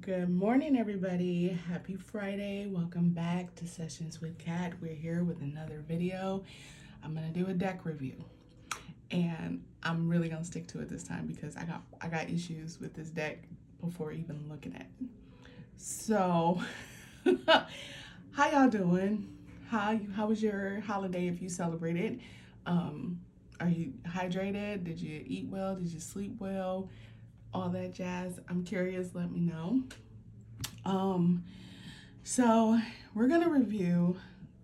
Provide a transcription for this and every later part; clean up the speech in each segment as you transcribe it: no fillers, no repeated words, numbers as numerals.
Good morning, everybody. Happy Friday. Welcome back to Sessions with Kat. We're here with another video. I'm gonna do a deck review, and I'm really gonna stick to it this time because I got issues with this deck before even looking at it. So, how y'all doing? How was your holiday if you celebrated? Are you hydrated? Did you eat well? Did you sleep well? All that jazz. I'm curious. Let me know. Um, so we're gonna review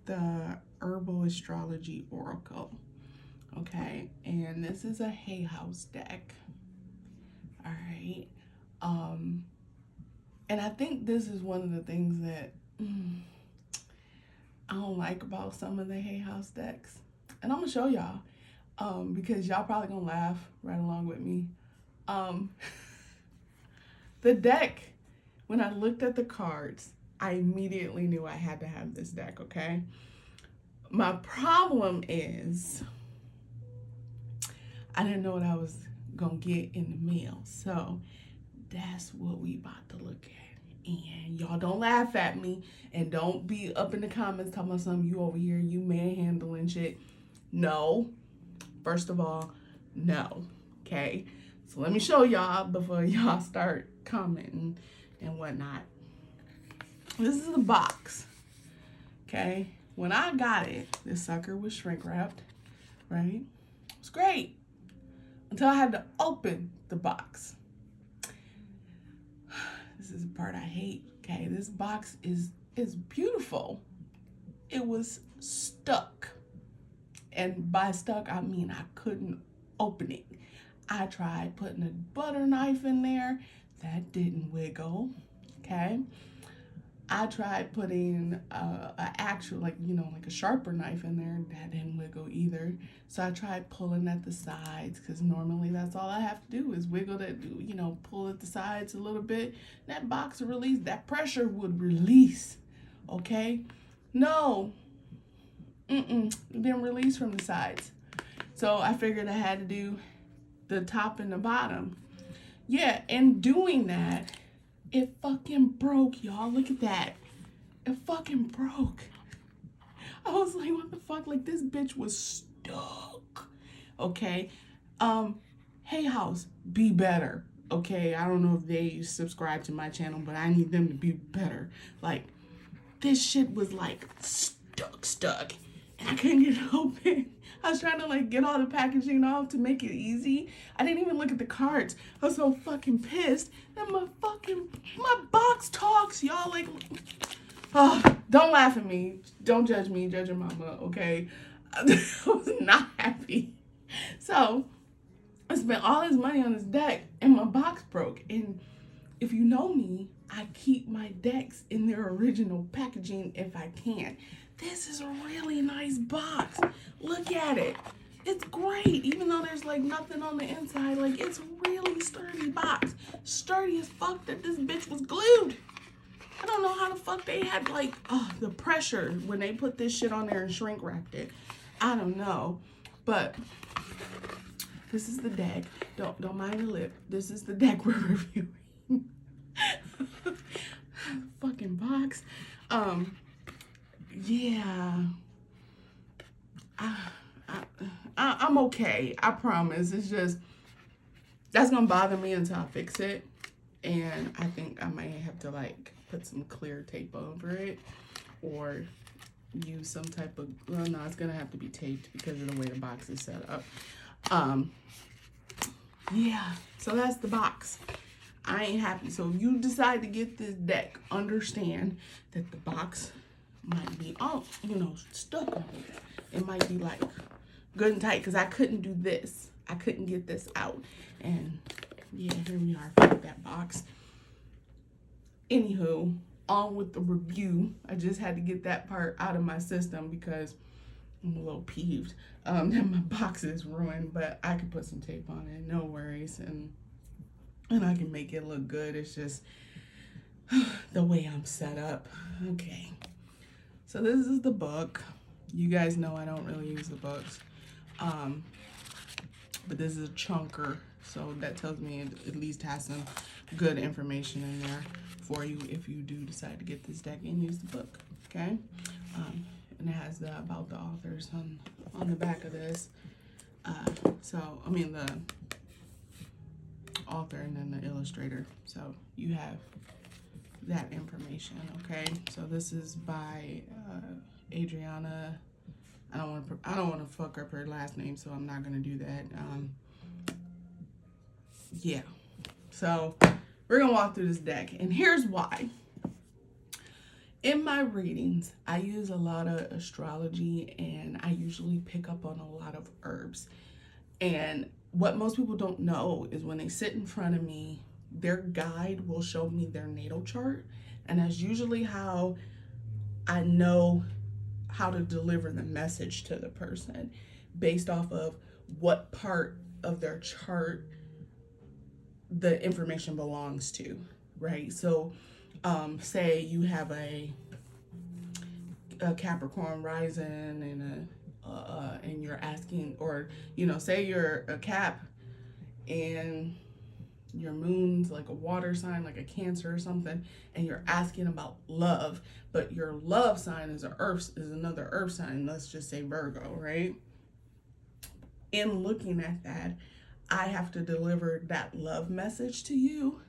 the Herbal Astrology Oracle. Okay, and this is a Hay House deck. All right. Um, and I think this is one of the things that I don't like about some of the Hay House decks. And I'm gonna show y'all. Because y'all probably gonna laugh right along with me. Um, the deck, when I looked at the cards, I immediately knew I had to have this deck, okay? My problem is I didn't know what I was gonna get in the mail. So that's what we about to look at. And y'all don't laugh at me and don't be up in the comments talking about something you over here, you manhandling shit. No. First of all, no. Okay? So let me show y'all before y'all start commenting and whatnot. This is the box. Okay? When I got it, this sucker was shrink wrapped, right? It was great until I had to open the box. This is the part I hate. Okay, this box is beautiful. It was stuck. And by stuck, I mean I couldn't open it. I tried putting a butter knife in there. That didn't wiggle. Okay. I tried putting a actual, like a sharper knife in there. That didn't wiggle either. So I tried pulling at the sides because normally that's all I have to do is wiggle that, pull at the sides a little bit. That box would release. That pressure would release. Okay? No. It didn't release from the sides. So I figured I had to do the top and the bottom. Yeah, and doing that, it fucking broke, y'all. Look at that. It fucking broke. I was like, what the fuck? Like, this bitch was stuck. Okay. Hay House, be better. Okay. I don't know if they subscribe to my channel, but I need them to be better. Like, this shit was like stuck. And I couldn't get it open. I was trying to like get all the packaging off to make it easy. I didn't even look at the cards. I was so fucking pissed that my box talks, y'all. Like, oh, don't laugh at me. Don't judge me. Judge your mama, okay? I was not happy. So I spent all this money on this deck and my box broke. And if you know me, I keep my decks in their original packaging if I can. This is a really nice box. Look at it. It's great, even though there's like nothing on the inside. Like, it's really sturdy box. Sturdy as fuck that this bitch was glued. I don't know how the fuck they had like the pressure when they put this shit on there and shrink wrapped it. I don't know. But this is the deck. Don't mind the lip. This is the deck we're reviewing. Fucking box. Yeah. I'm okay. I promise. It's just that's gonna bother me until I fix it, and I think I might have to like put some clear tape over it, or use some type of. Well, no, it's gonna have to be taped because of the way the box is set up. Yeah. So that's the box. I ain't happy. So if you decide to get this deck, understand that the box might be all, stuck on it. It might be like good and tight because I couldn't do this. I couldn't get this out. And yeah, here we are with that box. Anywho, on with the review. I just had to get that part out of my system because I'm a little peeved that my box is ruined, but I could put some tape on it, no worries, and I can make it look good. It's just the way I'm set up. Okay. So this is the book. You guys know I don't really use the books. But this is a chunker. So that tells me it at least has some good information in there. for you if you do decide to get this deck and use the book, okay? And it has about the authors on the back of this. I mean the author and then the illustrator. So you have that information, okay? So this is by Adriana. I don't want to fuck up her last name, so I'm not gonna do that. Yeah. So we're gonna walk through this deck, and here's why. In my readings, I use a lot of astrology, and I usually pick up on a lot of herbs. And what most people don't know is when they sit in front of me, their guide will show me their natal chart. And that's usually how I know how to deliver the message to the person, based off of what part of their chart the information belongs to, right? So say you have a Capricorn rising and you're asking, or say you're a Cap and your moon's like a water sign, like a Cancer or something, and you're asking about love, but your love sign is another earth sign, let's just say Virgo, right? In looking at that, I have to deliver that love message to you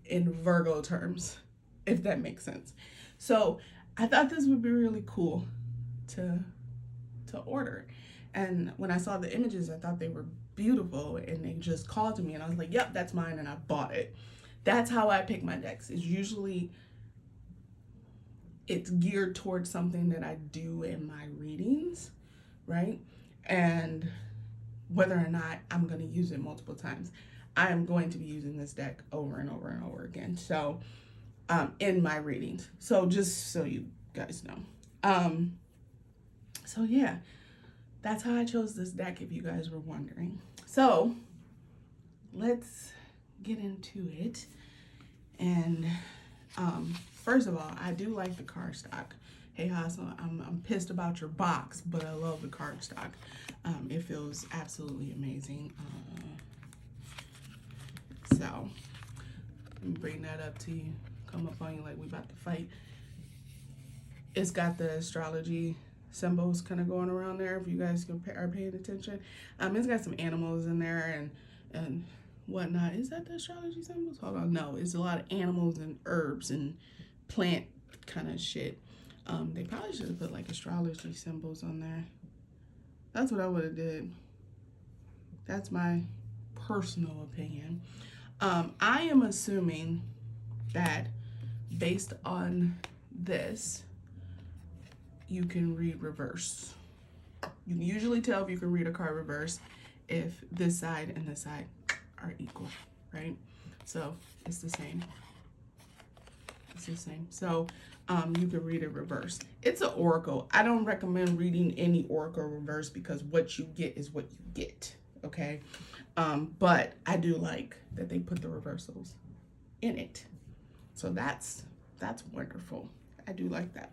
in Virgo terms, if that makes sense. So I thought this would be really cool to order. And when I saw the images, I thought they were beautiful, and they just called to me, and I was like, yep, that's mine, and I bought it. That's how I pick my decks. It's geared towards something that I do in my readings, right? And whether or not I'm going to use it multiple times, I am going to be using this deck over and over and over again. So in my readings. So just so you guys know. So yeah, that's how I chose this deck, if you guys were wondering. So let's get into it. And first of all, I do like the card stock. Hey Hassel, I'm pissed about your box, but I love the card stock. It feels absolutely amazing. So let me bring that up to you. Come up on you like we about to fight. It's got the astrology symbols kind of going around there, if you guys are paying attention. It's got some animals in there and whatnot. Is that the astrology symbols? Hold on, no, it's a lot of animals and herbs and plant kind of shit. They probably should have put like astrology symbols on there. That's what I would have did. That's my personal opinion. I am assuming that based on this, you can read reverse. You can usually tell if you can read a card reverse if this side and this side are equal, right? So it's the same. It's the same. So you can read it reverse. It's an oracle. I don't recommend reading any oracle reverse because what you get is what you get, okay? But I do like that they put the reversals in it. So that's wonderful. I do like that.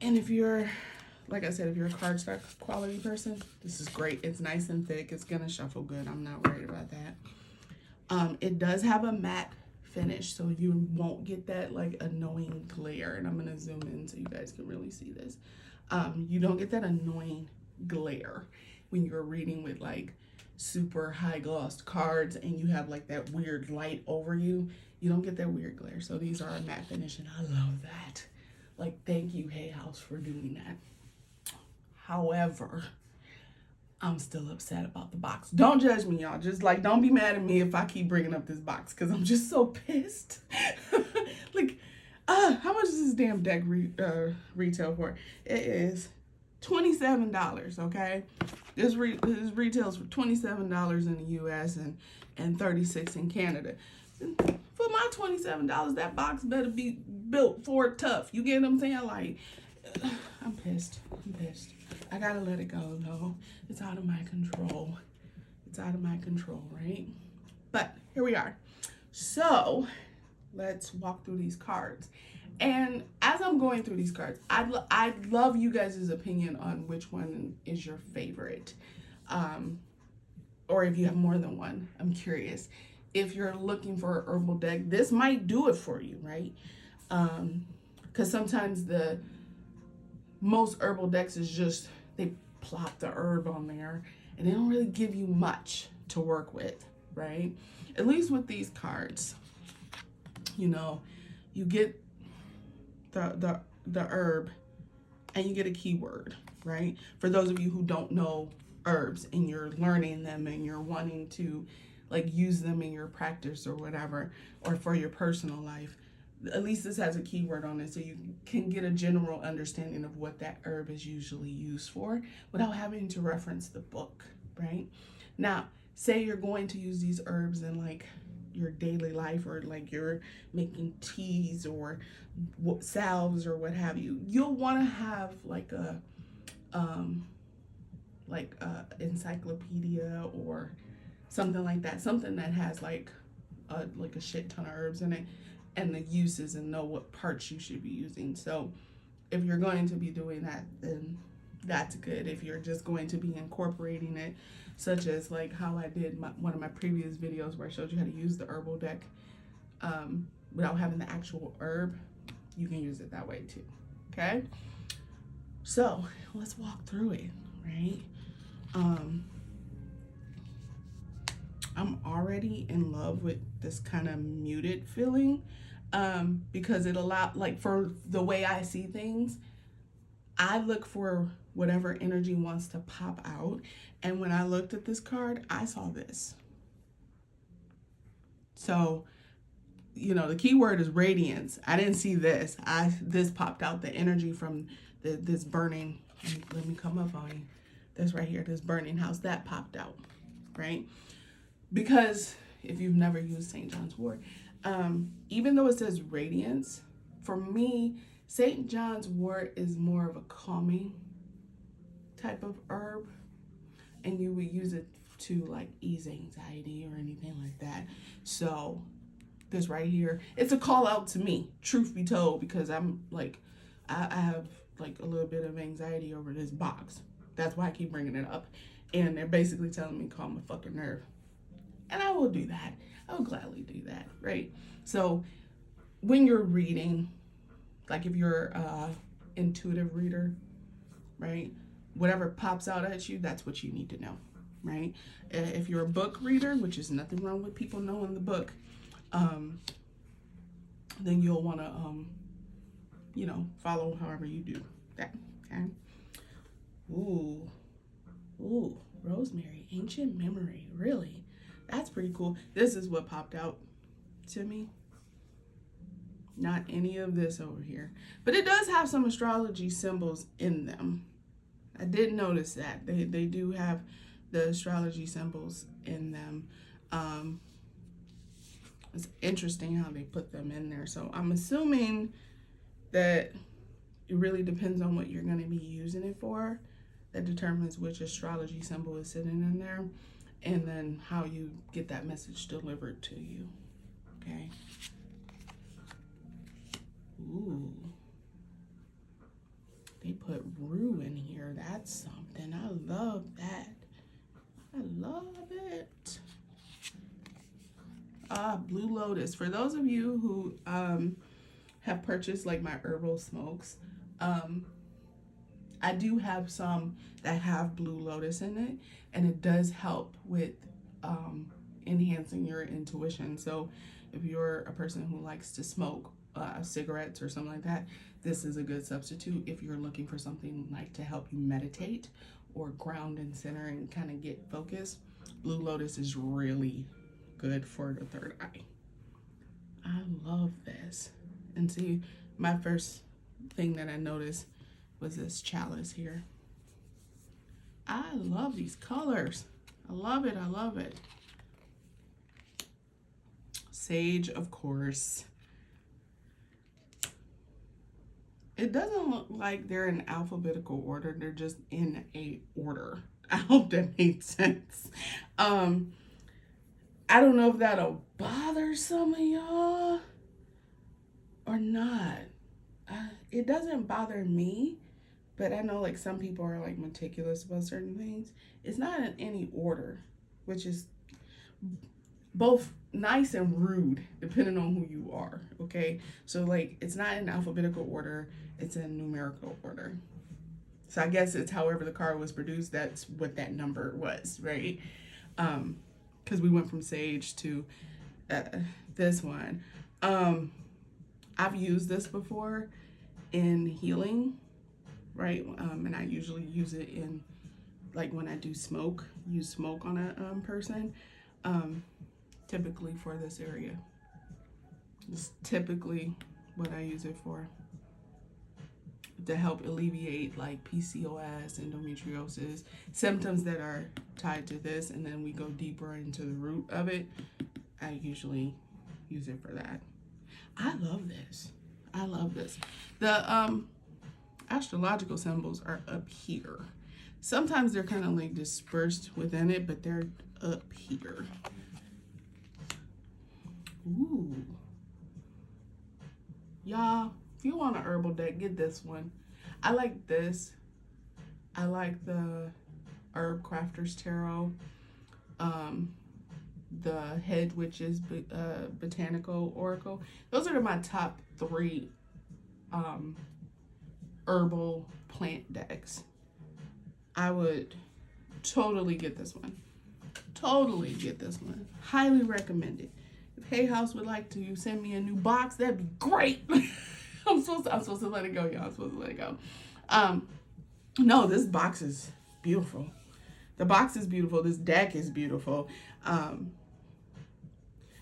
And if you're, like I said, if you're a cardstock quality person, this is great. It's nice and thick. It's gonna shuffle good. I'm not worried about that. It does have a matte finish, so you won't get that like annoying glare. And I'm gonna zoom in so you guys can really see this. You don't get that annoying glare when you're reading with like super high glossed cards and you have like that weird light over you. You don't get that weird glare. So these are a matte finish, and I love that. Like, thank you, Hay House, for doing that. However, I'm still upset about the box. Don't judge me, y'all. Just like, don't be mad at me if I keep bringing up this box, because I'm just so pissed. Like, how much is this damn deck retail for? It is $27, okay? This retails for $27 in the US and $36 in Canada. For my $27, that box better be built for tough. You get what I'm saying? Like, I'm pissed. I gotta let it go, though. It's out of my control. Right? But here we are. So let's walk through these cards. And as I'm going through these cards, I'd love you guys' opinion on which one is your favorite. Or if you have more than one, I'm curious. if you're looking for a herbal deck, this might do it for you, right? Because sometimes the most herbal decks is just they plop the herb on there and they don't really give you much to work with, right? At least with these cards, you know, you get the herb and you get a keyword, right? For those of you who don't know herbs and you're learning them and you're wanting to like use them in your practice or whatever, or for your personal life, at least this has a keyword on it so you can get a general understanding of what that herb is usually used for without having to reference the book, right? Now, say you're going to use these herbs in like your daily life, or like you're making teas or salves or what have you. You'll want to have like a encyclopedia or something like that, something that has like a shit ton of herbs in it and the uses and know what parts you should be using. So if you're going to be doing that, then that's good. If you're just going to be incorporating it, such as like how I did one of my previous videos where I showed you how to use the herbal deck without having the actual herb, you can use it that way too. Okay, so let's walk through it, right? I'm already in love with this kind of muted feeling because it allowed, like, for the way I see things, I look for whatever energy wants to pop out. And when I looked at this card, I saw this. So, you know, the key word is radiance. I didn't see this. This popped out, the energy from this burning. Let me come up on you. This right here, this burning house, that popped out, right? Because if you've never used St. John's wort, even though it says radiance, for me, St. John's wort is more of a calming type of herb, and you would use it to like ease anxiety or anything like that. So this right here, it's a call out to me, truth be told, because I'm like, I have like a little bit of anxiety over this box. That's why I keep bringing it up. And they're basically telling me calm my fucking nerve. And I will do that. I will gladly do that, right? So when you're reading, like if you're an intuitive reader, right? Whatever pops out at you, that's what you need to know, right? If you're a book reader, which is nothing wrong with people knowing the book, then you'll want to, you know, follow however you do that, okay? Ooh, rosemary, ancient memory, really? That's pretty cool. This is what popped out to me. Not any of this over here. But it does have some astrology symbols in them. I did notice that. They do have the astrology symbols in them. It's interesting how they put them in there. So I'm assuming that it really depends on what you're going to be using it for. That determines which astrology symbol is sitting in there. And then how you get that message delivered to you, okay? Ooh. They put rue in here. That's something. I love that. I love it. Blue Lotus. For those of you who have purchased like my herbal smokes, I do have some that have Blue Lotus in it, and it does help with enhancing your intuition. So if you're a person who likes to smoke cigarettes or something like that, this is a good substitute. If you're looking for something like to help you meditate or ground and center and kind of get focused, Blue Lotus is really good for the third eye. I love this. And see, my first thing that I noticed was this chalice here. I love these colors. I love it. I love it. Sage, of course. It doesn't look like they're in alphabetical order. They're just in a order. I hope that made sense. I don't know if that'll bother some of y'all or not. It doesn't bother me, but I know like some people are like meticulous about certain things. It's not in any order, which is both nice and rude depending on who you are. Okay, so like it's not in alphabetical order, it's in numerical order. So I guess it's however the card was produced, that's what that number was, right? Because we went from sage to uh, this one. I've used this before in healing, right? And I usually use it in, like, when I do smoke, use smoke on a person, typically for this area. It's typically what I use it for, to help alleviate like PCOS, endometriosis, symptoms that are tied to this, and then we go deeper into the root of it. I usually use it for that. I love this. I love this. The astrological symbols are up here. Sometimes they're kind of like dispersed within it, but they're up here. Ooh. Y'all, if you want an herbal deck, get this one. I like this. I like the Herb Crafters Tarot. The Head Witches Botanical Oracle. Those are my top 3 herbal plant decks. I would totally get this one. Totally get this one. Highly recommend it. If Hay House would like to send me a new box, that'd be great. I'm supposed to let it go, y'all. I'm supposed to let it go. No, this box is beautiful. The box is beautiful. This deck is beautiful.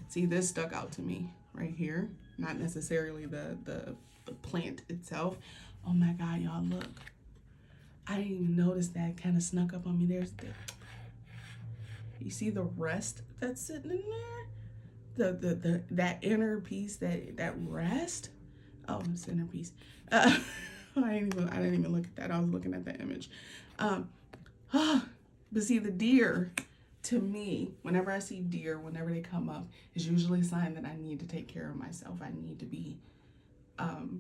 See, this stuck out to me right here. Not necessarily the plant itself. Oh my God, y'all, look. I didn't even notice that kind of snuck up on me. There's the, you see the rest that's sitting in there? The that inner piece, that rest. Oh, the centerpiece. I didn't even look at that. I was looking at the image. But see, the deer, to me, whenever I see deer, whenever they come up, is usually a sign that I need to take care of myself. I need to be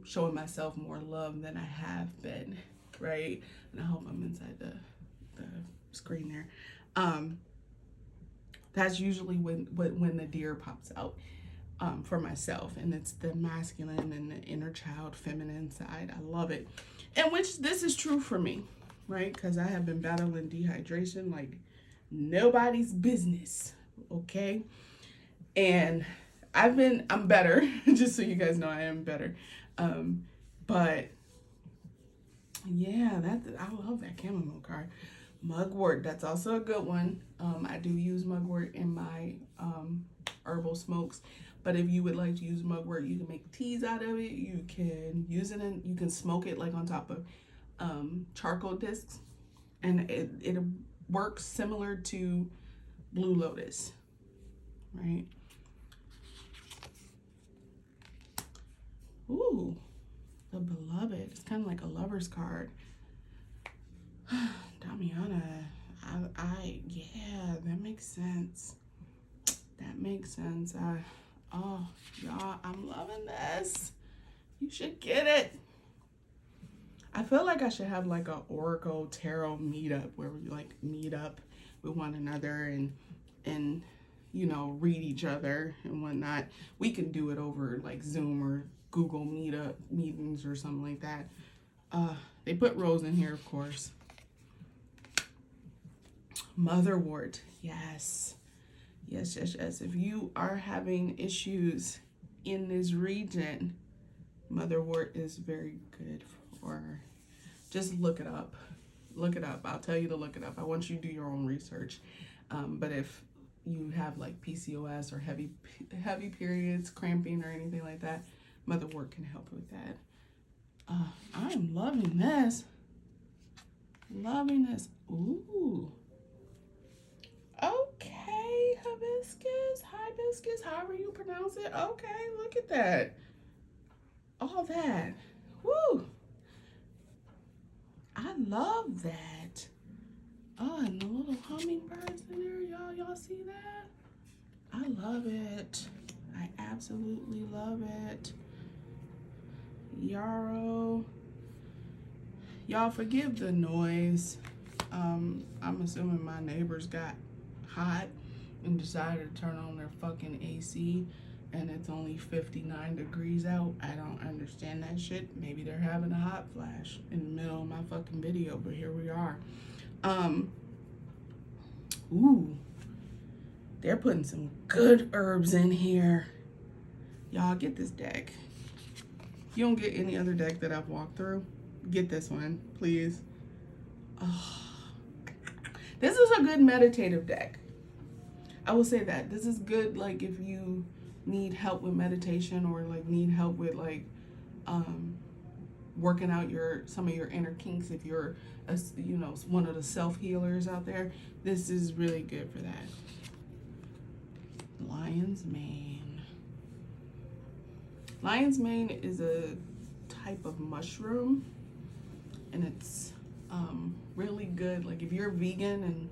showing myself more love than I have been, right? And I hope I'm inside the screen there. That's usually when the deer pops out for myself, and it's the masculine and the inner child, feminine side. I love it, and which this is true for me, right? Because I have been battling dehydration like nobody's business, okay? And I'm better, just so you guys know I am better. But yeah, I love that chamomile card. Mugwort, that's also a good one. I do use mugwort in my herbal smokes. But if you would like to use mugwort, you can make teas out of it. You can use it you can smoke it like on top of charcoal discs. And it works similar to Blue Lotus, right? Ooh, the Beloved. It's kind of like a lover's card. Damiana, yeah, that makes sense. That makes sense. Oh, y'all, I'm loving this. You should get it. I feel like I should have like a Oracle Tarot meetup where we like meet up with one another and you know, read each other and whatnot. We can do it over like Zoom or Google meetings or something like that. They put Rose in here, of course. Motherwort, yes. Yes. If you are having issues in this region, Motherwort is very good for, just look it up. Look it up. I'll tell you to look it up. I want you to do your own research. But if you have like PCOS or heavy periods, cramping or anything like that, Motherwort can help with that. I'm loving this. Loving this. Ooh. Okay, hibiscus, however you pronounce it. Okay, look at that. All that. Woo. I love that. Oh, and the little hummingbirds in there, y'all see that? I love it. I absolutely love it. Yarrow. Y'all forgive the noise. I'm assuming my neighbors got hot and decided to turn on their fucking AC and it's only 59 degrees out. I don't understand that shit. Maybe they're having a hot flash in the middle of my fucking video, but here we are. Ooh, they're putting some good herbs in here. Y'all get this deck. If you don't get any other deck that I've walked through, get this one, please. Oh, this is a good meditative deck. I will say that. This is good, like, if you need help with meditation or, like, need help with, like, working out some of your inner kinks. If you're, one of the self-healers out there, this is really good for that. Lion's mane. Lion's mane is a type of mushroom, and it's really good. Like, if you're vegan and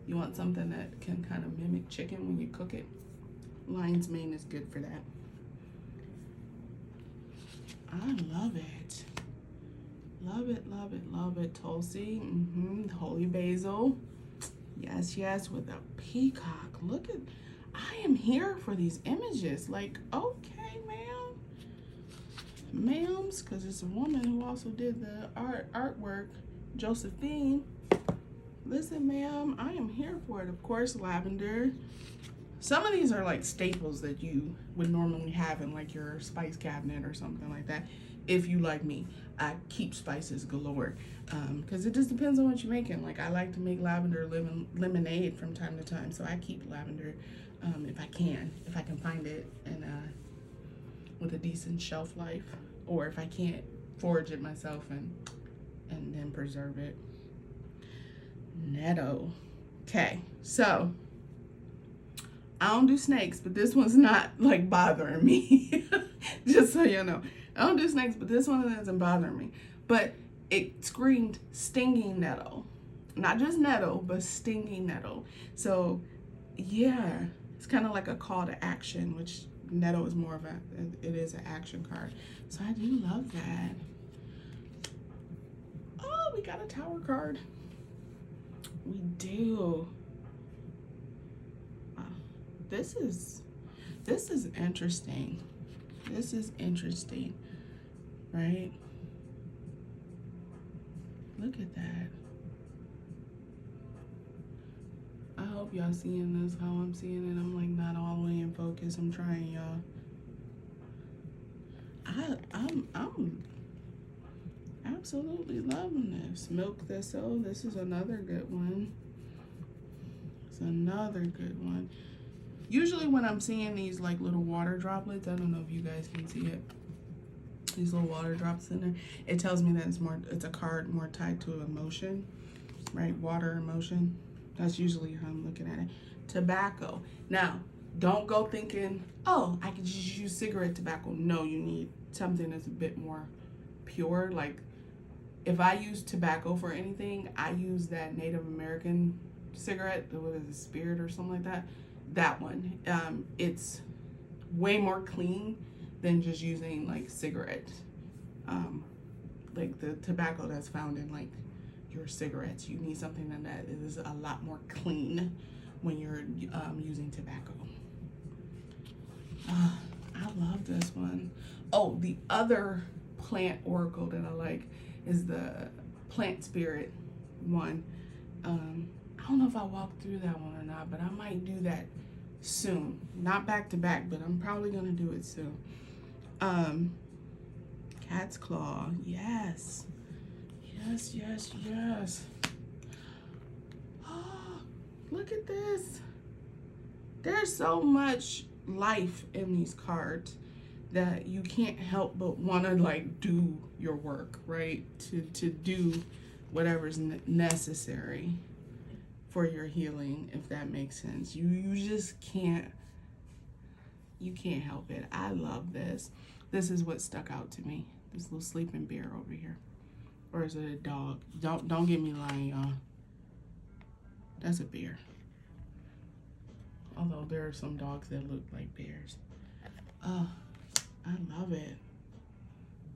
you want something that can kind of mimic chicken when you cook it, lion's mane is good for that. I love it. Love it, love it, love it. Tulsi, holy basil. Yes, yes, with a peacock. Look at, I am here for these images. Like, okay, ma'ams, because it's a woman who also did the artwork, Josephine. Listen, ma'am, I am here for it. Of course, lavender. Some of these are like staples that you would normally have in like your spice cabinet or something like that. If you like me, I keep spices galore, because it just depends on what you're making. Like, I like to make lavender lemonade from time to time, so I keep lavender if I can find it, and with a decent shelf life, or if I can't forage it myself and then preserve it. Netto. Okay, so I don't do snakes, but this one's not like bothering me. Just so you know, I don't do snakes, but this one isn't bothering me. But it screamed stinging nettle, not just nettle, but stinging nettle. So yeah, it's kind of like a call to action, which nettle is more of it is an action card. So I do love that. Oh, we got a tower card. We do. This is interesting. This is interesting, right? Look at that. I hope y'all seeing this how I'm seeing it. I'm like not all the way in focus. I'm trying, y'all. I'm absolutely loving this. Milk thistle. This is another good one. It's another good one. Usually when I'm seeing these like little water droplets, I don't know if you guys can see it. These little water drops in there. It tells me that it's a card more tied to emotion, right? Water, emotion. That's usually how I'm looking at it. Tobacco. Now, don't go thinking, oh, I can just use cigarette tobacco. No, you need something that's a bit more pure. Like, if I use tobacco for anything, I use that Native American cigarette, what is it, Spirit or something like that. That one. It's way more clean than just using like cigarette. Like the tobacco that's found in like your cigarettes. You need something that is a lot more clean when you're using tobacco. I love this one. Oh, the other plant oracle that I like is the plant spirit one. I don't know if I walked through that one or not, but I might do that soon. Not back to back, but I'm probably gonna do it soon. Cat's claw. Yes. Yes, yes, yes. Oh, look at this. There's so much life in these cards that you can't help but want to like do your work, right? To do whatever's necessary for your healing, if that makes sense. You just can't help it. I love this. This is what stuck out to me. This little sleeping bear over here. Or is it a dog? Don't get me lying, y'all. That's a bear. Although there are some dogs that look like bears. Oh, I love it.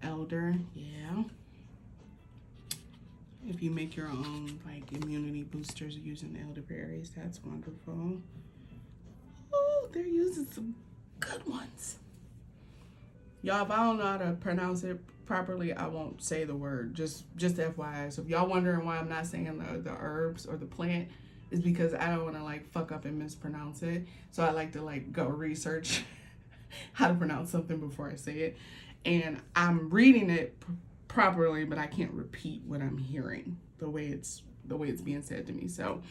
Elder, yeah. If you make your own like immunity boosters using elderberries, that's wonderful. they're using some good ones. Y'all, if I don't know how to pronounce it properly, I won't say the word. Just FYI. So if y'all wondering why I'm not saying the herbs or the plant, is because I don't want to like fuck up and mispronounce it. So I like to like go research how to pronounce something before I say it. And I'm reading it properly, but I can't repeat what I'm hearing the way it's being said to me. So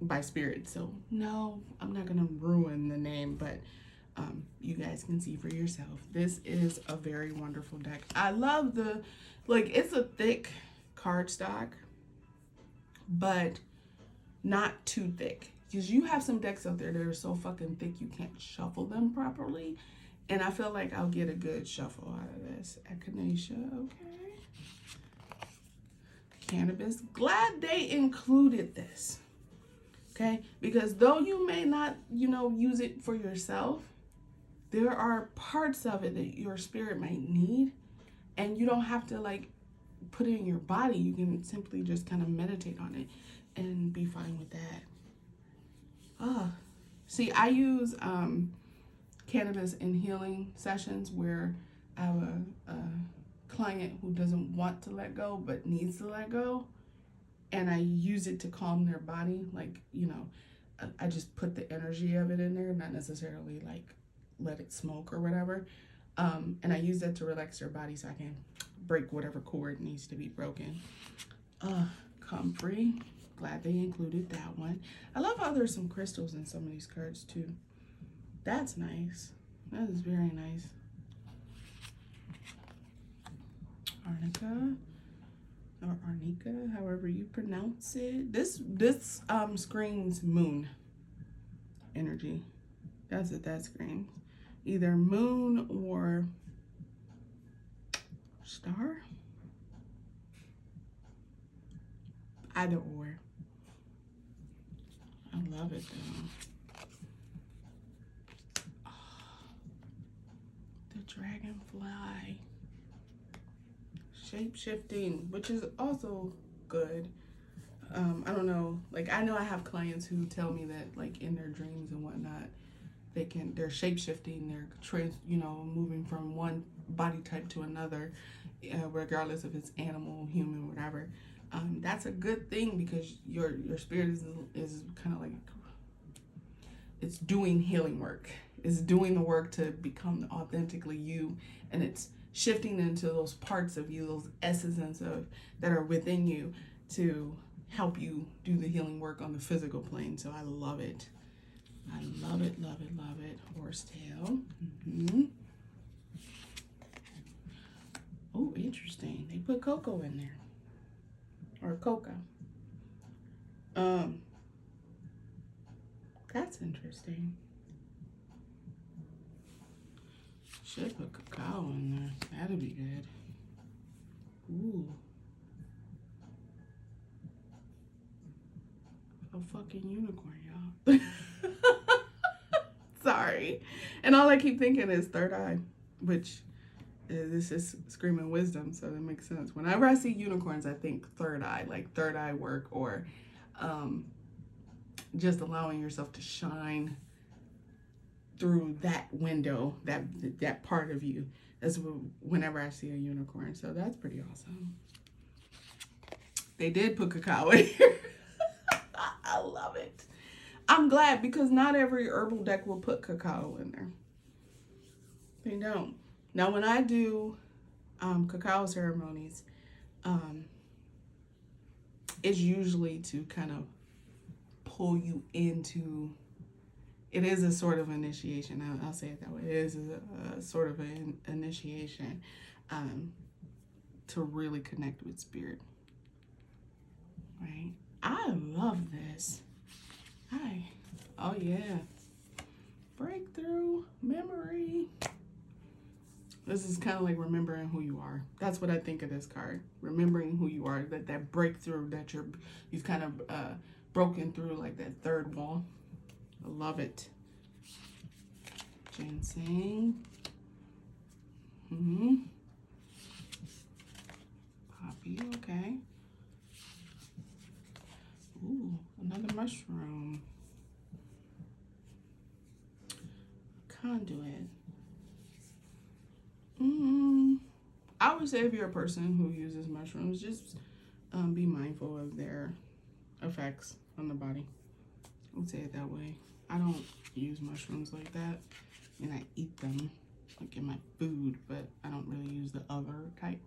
by spirit. So no, I'm not gonna ruin the name, but you guys can see for yourself. This is a very wonderful deck. I love it's a thick cardstock, but not too thick. Because you have some decks out there that are so fucking thick you can't shuffle them properly. And I feel like I'll get a good shuffle out of this. Echinacea, okay. Cannabis. Glad they included this. Okay? Because though you may not, use it for yourself, there are parts of it that your spirit might need. And you don't have to like put it in your body. You can simply just kind of meditate on it and be fine with that. See, I use cannabis in healing sessions where I have a client who doesn't want to let go but needs to let go, and I use it to calm their body. Like, I just put the energy of it in there, not necessarily like let it smoke or whatever. And I use that to relax their body so I can break whatever cord needs to be broken. Comfrey. Glad they included that one. I love how there's some crystals in some of these cards too. That's nice. That is very nice. Arnica, or Arnica, however you pronounce it. This screams moon energy. That's what that screams. Either moon or star. Either or. I love it though. Oh, the dragonfly. Shape-shifting, which is also good. I don't know. Like, I know I have clients who tell me that, like, in their dreams and whatnot, they're shape-shifting, they're moving from one body type to another, regardless if it's animal, human, whatever. That's a good thing because your spirit is kind of like, it's doing healing work. It's doing the work to become authentically you, and it's shifting into those parts of you, those essences that are within you to help you do the healing work on the physical plane. So I love it. I love it, love it, love it. Horsetail. Oh, interesting. They put cocoa in there. Or coca. That's interesting. Should put cacao in there. That'd be good. Ooh. A fucking unicorn, y'all. Sorry. And all I keep thinking is third eye, which this is screaming wisdom, so that makes sense. Whenever I see unicorns, I think third eye, like third eye work, or just allowing yourself to shine through that window, that part of you. That's whenever I see a unicorn. So that's pretty awesome. They did put cacao in here. I love it. I'm glad, because not every herbal deck will put cacao in there. They don't. Now, when I do cacao ceremonies, it's usually to kind of pull you into, it is a sort of initiation. I'll say it that way. It is a sort of an initiation to really connect with spirit. Right? I love this. Oh yeah. Breakthrough memory. This is kind of like remembering who you are. That's what I think of this card. Remembering who you are. That breakthrough that you've kind of broken through, like that third wall. I love it. Ginseng. Poppy, okay. Ooh, another mushroom. to it. I would say if you're a person who uses mushrooms, just be mindful of their effects on the body. I would say it that way. I don't use mushrooms like that. I mean, I eat them like in my food, but I don't really use the other type.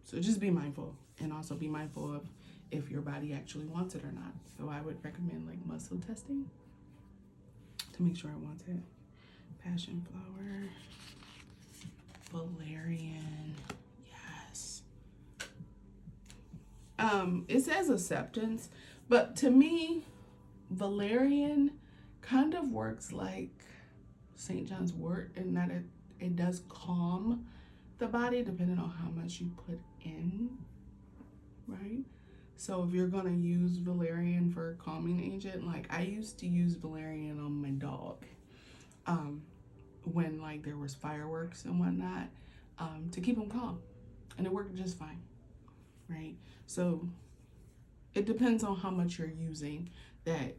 So just be mindful, and also be mindful of if your body actually wants it or not. So I would recommend like muscle testing to make sure it wants it. Passion flower, valerian, yes. It says acceptance, but to me, valerian kind of works like St. John's wort in that it does calm the body depending on how much you put in, right? So if you're gonna use valerian for a calming agent, like I used to use valerian on my dog when like there was fireworks and whatnot, to keep him calm, and it worked just fine, right? So it depends on how much you're using. That,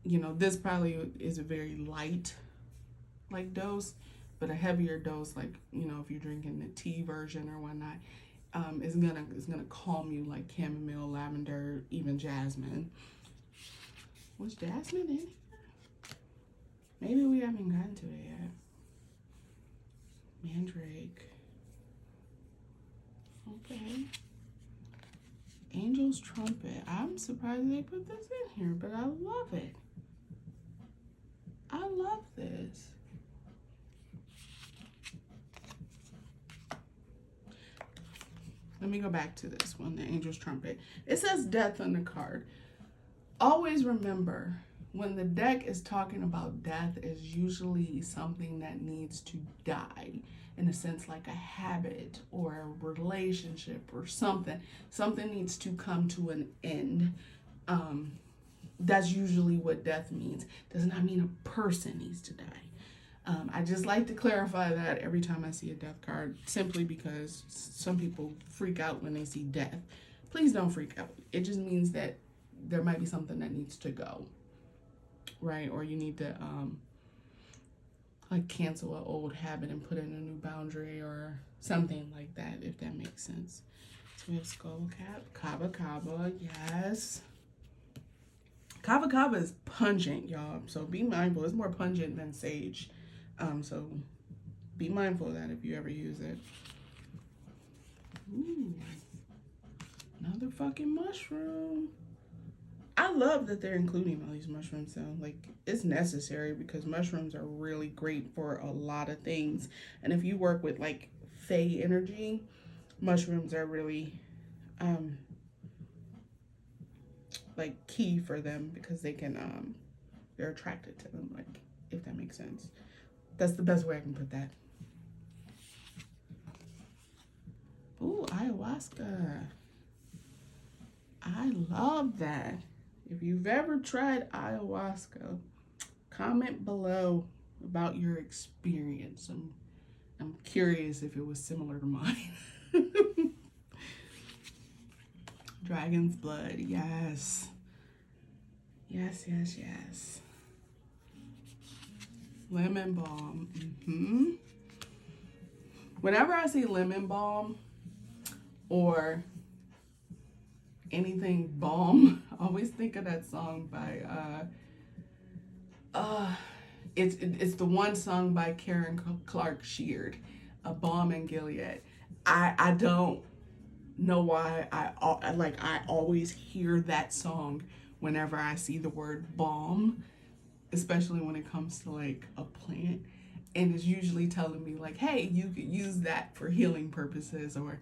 you know, this probably is a very light like dose, but a heavier dose, like, you know, if you're drinking the tea version or whatnot, is gonna calm you, like chamomile, lavender, even jasmine. Was jasmine in here? Maybe we haven't gotten to it yet. Mandrake. Okay. Angel's trumpet. I'm surprised they put this in here, but I love it. I love this. Let me go back to this one, the Angel's Trumpet. It says death on the card. Always remember, when the deck is talking about death, is usually something that needs to die, in a sense like a habit or a relationship or something. Something needs to come to an end. That's usually what death means. Does not mean a person needs to die. I just like to clarify that every time I see a death card, simply because some people freak out when they see death. Please don't freak out. It just means that there might be something that needs to go, right? Or you need to like cancel an old habit and put in a new boundary or something like that, if that makes sense. So we have skull cap, kava kava, yes. Kava kava is pungent, y'all. So be mindful. It's more pungent than sage. So be mindful of that if you ever use it. Ooh, another fucking mushroom. I love that they're including all these mushrooms. So like, it's necessary because mushrooms are really great for a lot of things. And if you work with like Fey energy, mushrooms are really like key for them, because they can they're attracted to them, like, if that makes sense. That's the best way I can put that. Ooh, ayahuasca. I love that. If you've ever tried ayahuasca, comment below about your experience. I'm curious if it was similar to mine. Dragon's blood, yes. Yes, yes, yes. Lemon balm. Whenever I see lemon balm or anything balm, I always think of that song by it's the one song by Karen Clark Sheard, A Balm in Gilead. I don't know why I always hear that song whenever I see the word balm, especially when it comes to like a plant, and it's usually telling me like, hey, you could use that for healing purposes or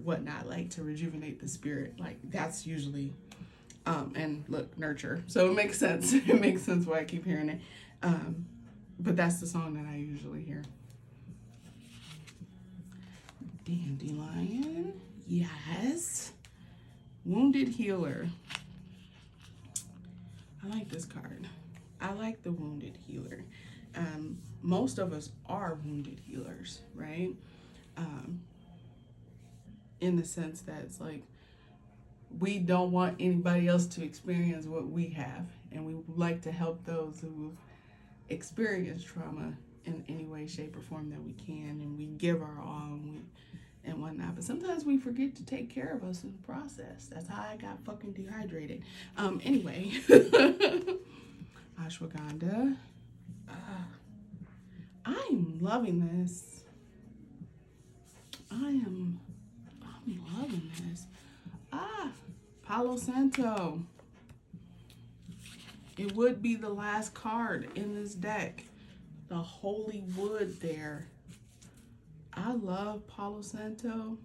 whatnot, like to rejuvenate the spirit. Like that's usually and look, nurture, so it makes sense. It makes sense why I keep hearing it. But that's the song that I usually hear. Dandelion, yes. Wounded healer. I like this card. I like the wounded healer. Most of us are wounded healers, right? In the sense that it's like, we don't want anybody else to experience what we have, and we like to help those who experience trauma in any way, shape, or form that we can, and we give our all and whatnot. But sometimes we forget to take care of us in the process. That's how I got fucking dehydrated. Anyway, ashwagandha. I'm loving this. I'm loving this. Palo Santo. It would be the last card in this deck. The holy wood there. I love Palo Santo.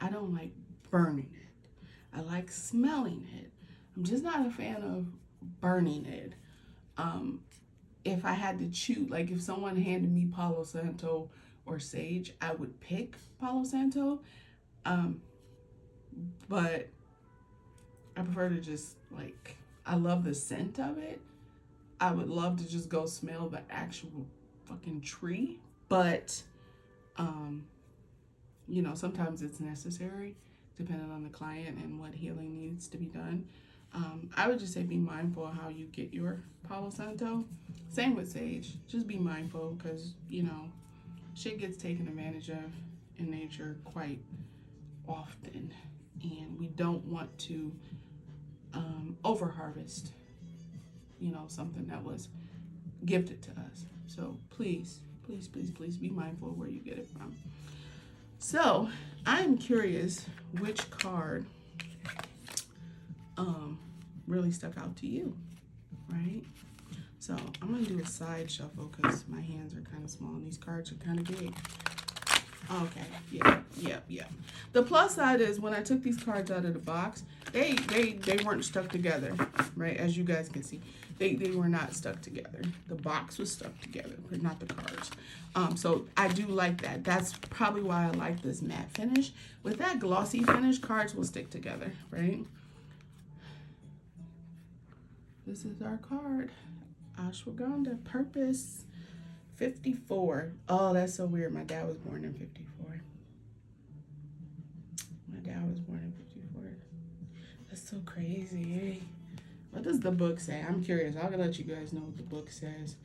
I don't like burning it. I like smelling it. I'm just not a fan of burning it. If I had to choose, like if someone handed me Palo Santo or sage, I would pick Palo Santo. But I prefer to just like, I love the scent of it. I would love to just go smell the actual fucking tree. But, you know, sometimes it's necessary depending on the client and what healing needs to be done. I would just say be mindful of how you get your Palo Santo. Same with sage. Just be mindful because, you know, shit gets taken advantage of in nature quite often. And we don't want to over harvest, you know, something that was gifted to us. So please, please, please, please be mindful of where you get it from. So I'm curious which card really stuck out to you, right? So I'm gonna do a side shuffle because my hands are kind of small and these cards are kind of big. Okay, yeah. The plus side is when I took these cards out of the box, they weren't stuck together, right? As you guys can see, they were not stuck together. The box was stuck together, but not the cards. So I do like that. That's probably why I like this matte finish. With that glossy finish, cards will stick together, right? This is our card, ashwagandha, purpose. 54. Oh, that's so weird. My dad was born in 54. My dad was born in 54. That's so crazy. What does the book say? I'm curious. I'll let you guys know what the book says.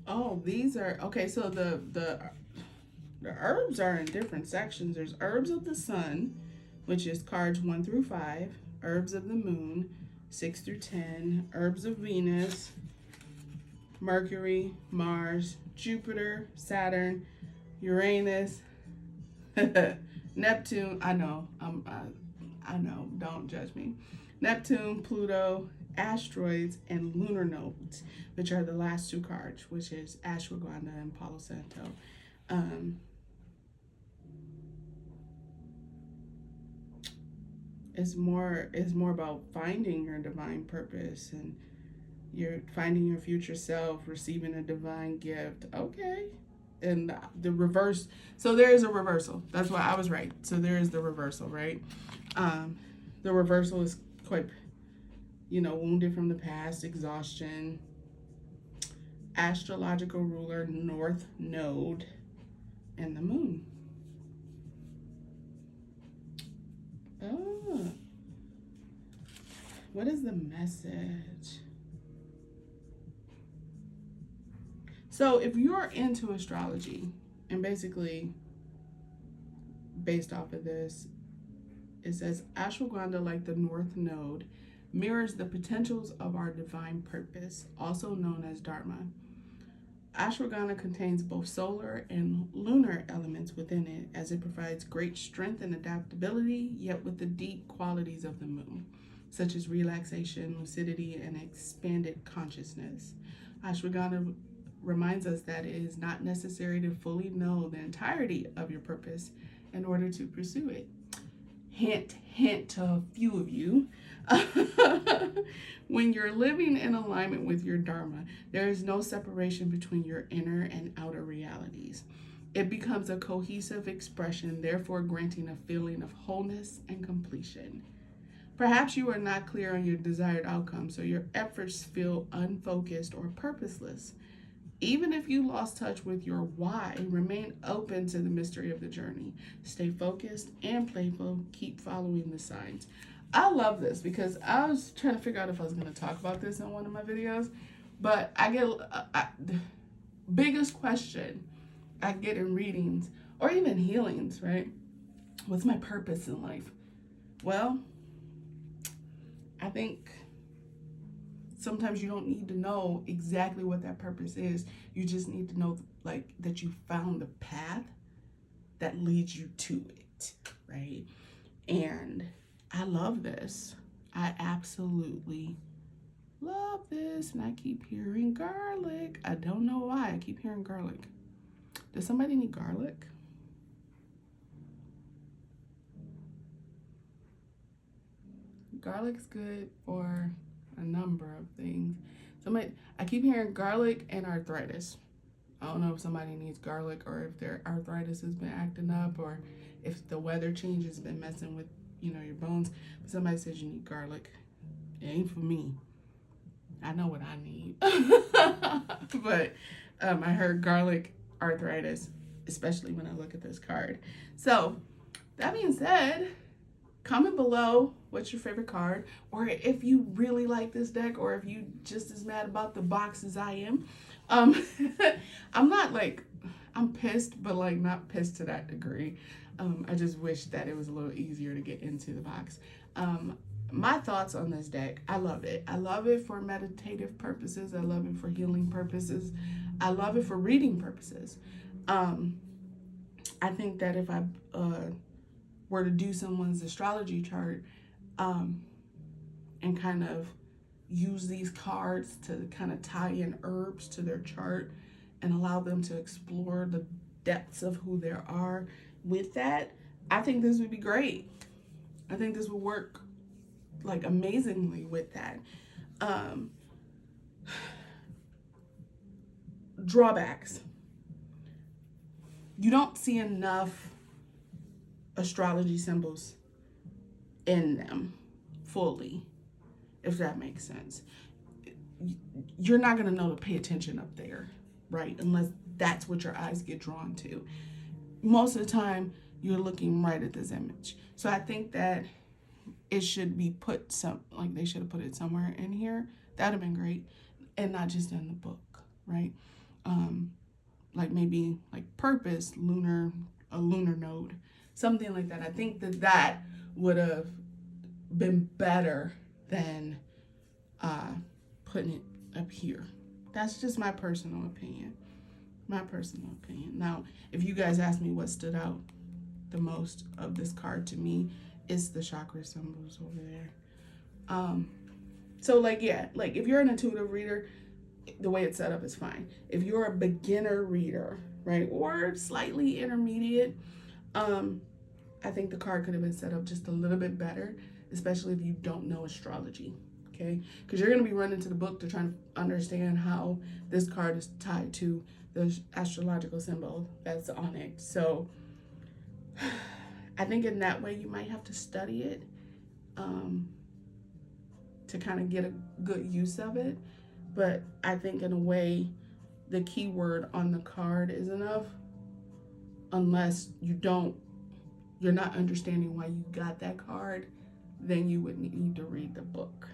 Oh, these are okay. So the herbs are in different sections. There's herbs of the sun, which is cards 1 through 5, herbs of the moon, 6 through 10, herbs of Venus, Mercury, Mars, Jupiter, Saturn, Uranus, Neptune. I know, I know, don't judge me. Neptune, Pluto, asteroids, and lunar nodes, which are the last two cards, which is ashwagandha and Palo Santo. It's more about finding your divine purpose and you're finding your future self, receiving a divine gift. Okay. And the reverse. So there is a reversal. That's why I was right. So there is the reversal, right? The reversal is quite, you know, wounded from the past, exhaustion, astrological ruler, north node, and the moon. Oh, what is the message? So if you're into astrology, and basically based off of this, it says ashwagandha, like the north node, mirrors the potentials of our divine purpose, also known as dharma. Ashwagandha contains both solar and lunar elements within it, as it provides great strength and adaptability, yet with the deep qualities of the moon, such as relaxation, lucidity, and expanded consciousness. Ashwagandha reminds us that it is not necessary to fully know the entirety of your purpose in order to pursue it. Hint, hint to a few of you. When you're living in alignment with your dharma, there is no separation between your inner and outer realities. It becomes a cohesive expression, therefore granting a feeling of wholeness and completion. Perhaps you are not clear on your desired outcome, so your efforts feel unfocused or purposeless. Even if you lost touch with your why, remain open to the mystery of the journey. Stay focused and playful. Keep following the signs. I love this because I was trying to figure out if I was going to talk about this in one of my videos, but I get the biggest question I get in readings or even healings, right? What's my purpose in life? Well, I think sometimes you don't need to know exactly what that purpose is. You just need to know, like, that you found the path that leads you to it, right? And I love this. I absolutely love this. And I keep hearing garlic. I don't know why I keep hearing garlic. Does somebody need garlic? Garlic's good for a number of things. I keep hearing garlic and arthritis. I don't know if somebody needs garlic or if their arthritis has been acting up or if the weather change has been messing with, your bones. But somebody says you need garlic. It ain't for me. I know what I need. But I heard garlic, arthritis, especially when I look at this card. So that being said, comment below what's your favorite card, or if you really like this deck, or if you just as mad about the box as I am. I'm pissed, but like not pissed to that degree. I just wish that it was a little easier to get into the box. My thoughts on this deck, I love it. I love it for meditative purposes. I love it for healing purposes. I love it for reading purposes. I think that if I were to do someone's astrology chart and kind of use these cards to kind of tie in herbs to their chart and allow them to explore the depths of who they are with that, I think this would be great. I think this would work like amazingly with that. Drawbacks. You don't see enough astrology symbols in them fully, if that makes sense. You're not going to know to pay attention up there, right? Unless that's what your eyes get drawn to. Most of the time, you're looking right at this image. So I think that it should be put they should have put it somewhere in here. That'd have been great. And not just in the book, right? Like maybe like purpose, a lunar node, something like that. I think that would have been better than putting it up here. That's just my personal opinion. Now, if you guys ask me what stood out the most of this card to me, it's the chakra symbols over there. So if you're an intuitive reader, the way it's set up is fine. If you're a beginner reader, right, or slightly intermediate, I think the card could have been set up just a little bit better, especially if you don't know astrology, okay? Because you're going to be running to the book to try to understand how this card is tied to the astrological symbol that's on it. So I think in that way you might have to study it to kind of get a good use of it. But I think in a way, the keyword on the card is enough, unless you're not understanding why you got that card, then you would need to read the book.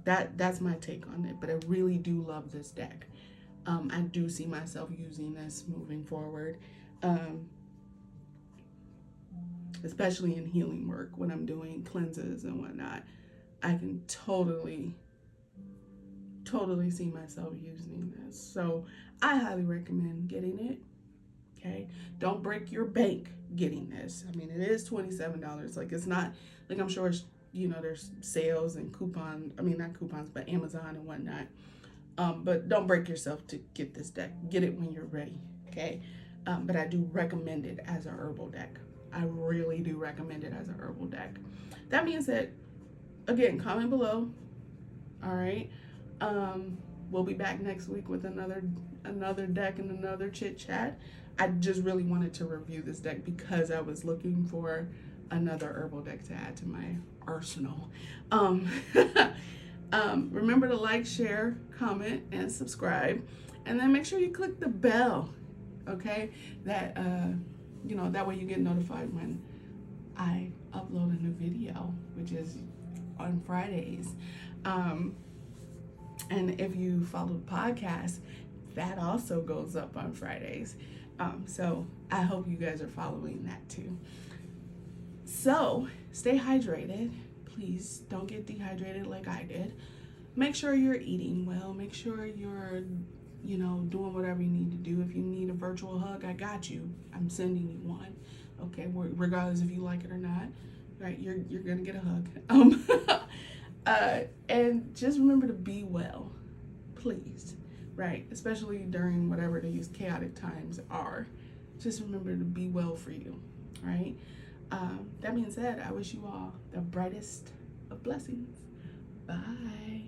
That's my take on it, but I really do love this deck. I do see myself using this moving forward, especially in healing work when I'm doing cleanses and whatnot. I can totally see myself using this. So I highly recommend getting it. Okay, don't break your bank getting this. I mean, it is $27. Like, it's not like, I'm sure it's, there's sales and not coupons, but Amazon and whatnot. But don't break yourself to get this deck. Get it when you're ready. Okay, but I do recommend it as a herbal deck. I really do recommend it as a herbal deck. That being said, again, comment below. All right. We'll be back next week with another deck and another chit chat. I just really wanted to review this deck because I was looking for another herbal deck to add to my arsenal. Remember to like, share, comment, and subscribe. And then make sure you click the bell, okay? That, that way you get notified when I upload a new video, which is on Fridays. And if you follow the podcast, that also goes up on Fridays. So I hope you guys are following that too. So stay hydrated. Please don't get dehydrated like I did. Make sure you're eating well. Make sure you're, doing whatever you need to do. If you need a virtual hug, I got you. I'm sending you one. Okay, regardless if you like it or not, right? You're gonna get a hug. And just remember to be well, please. Right, especially during whatever these chaotic times are. Just remember to be well for you, right? That being said, I wish you all the brightest of blessings. Bye.